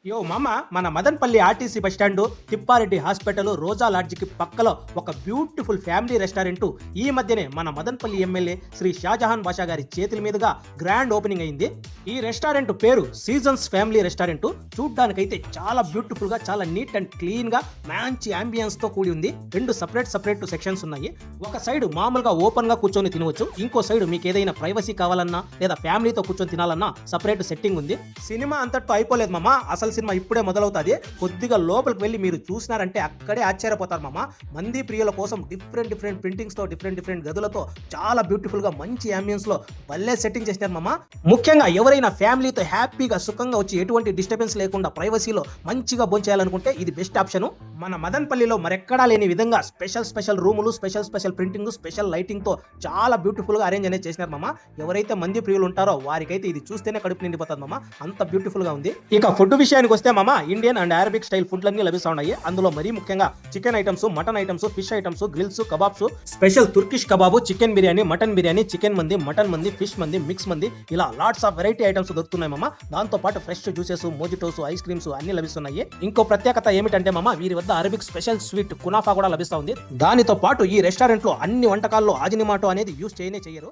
యో మామ, మన Madanapalle RTC bus stand, Thippareddy hospital, Roja లాడ్జికి పక్కలో ఒక బ్యూటిఫుల్ ఫ్యామిలీ రెస్టారెంట్ ఈ మధ్యనే మన మదన్పల్లి ఎమ్మెల్యే శ్రీ షాజహాన్ బాషా గారి చేతుల మీదుగా గ్రాండ్ ఓపెనింగ్ అయింది. ఈ రెస్టారెంట్ పేరు సీజన్స్ ఫ్యామిలీ రెస్టారెంట్. చూడ్డానికైతే చాలా బ్యూటిఫుల్ గా, చాలా నీట్ అండ్ క్లీన్ గా, మంచి అంబియన్స్ తో కూడి ఉంది. రెండు సపరేట్ సెక్షన్స్ ఉన్నాయి. ఒక సైడ్ మామూలుగా ఓపెన్ గా కూర్చొని తినవచ్చు, ఇంకో సైడ్ మీకు ఏదైనా ప్రైవసీ కావాలన్నా లేదా ఫ్యామిలీతో కూర్చొని తినాలన్నా సపరేట్ సెట్టింగ్ ఉంది. సినిమా అంతటితో అయిపోలేదు మామ, అసలు సినిమా ఇప్పుడే మొదలవుతుంది. కొద్దిగా లోపలికి వెళ్ళి మీరు చూసినారంటే అక్కడే ఆశ్చర్యపోతారు మామ. మంది ప్రియుల కోసం డిఫరెంట్ ప్రింటింగ్స్ తో, డిఫరెంట్ గదులతో చాలా బ్యూటిఫుల్ గా మంచి అంబియన్స్ లో భలే సెట్టింగ్ చేస్తారు మామ. ముఖ్యంగా ఎవరైనా ఫ్యామిలీతో హ్యాపీగా సుఖంగా వచ్చి ఎటువంటి డిస్టర్బెన్స్ లేకుండా ప్రైవసీలో మంచిగా భోంచేయాలనుకుంటే ఇది బెస్ట్ ఆప్షన్. మన మదన్పల్లిలో మరెక్కడా లేని విధంగా స్పెషల్ రూములు, స్పెషల్ ప్రింటింగ్, స్పెషల్ లైటింగ్ తో చాలా బ్యూటిఫుల్ గా అరేంజ్ అనేది చేసినారు మామ. ఎవరైతే మంది ప్రియులు ఉంటారో వారికైతే ఇది చూస్తేనే కడుపు నిండిపోతుంది మామ, అంత బ్యూటిఫుల్ గా ఉంది. ఇక ఫుడ్ విషయానికి వస్తే మామ, ఇండియన్ అండ్ అరబిక్ స్టైల్ ఫుడ్లన్నీ లభిస్తూ ఉన్నాయి. అందులో మరీ ముఖ్యంగా chicken items, mutton items, fish items, grills, kebabs, special Turkish kebab, chicken biryani, mutton biryani, chicken mandi, mutton mandi, fish mandi, mix mandi, ఇలా లాట్స్ ఆఫ్ వెరైటీ ఐటమ్స్ దొరుకుతున్నాయి మామ. దాంతో పాటు fresh juices, mojitos, ice creams అన్ని లభిస్తున్నాయి. ఇంకో ప్రత్యేకత ఏమిటంటే మామ, వీరి వద్ద అరబిక్ స్పెషల్ స్వీట్ కునాఫా కూడా లభిస్తూ ఉంది. దానితో పాటు ఈ రెస్టారెంట్ లో అన్ని వంటకాల్లో ఆజినిమాటో అనేది యూజ్ చేయరు.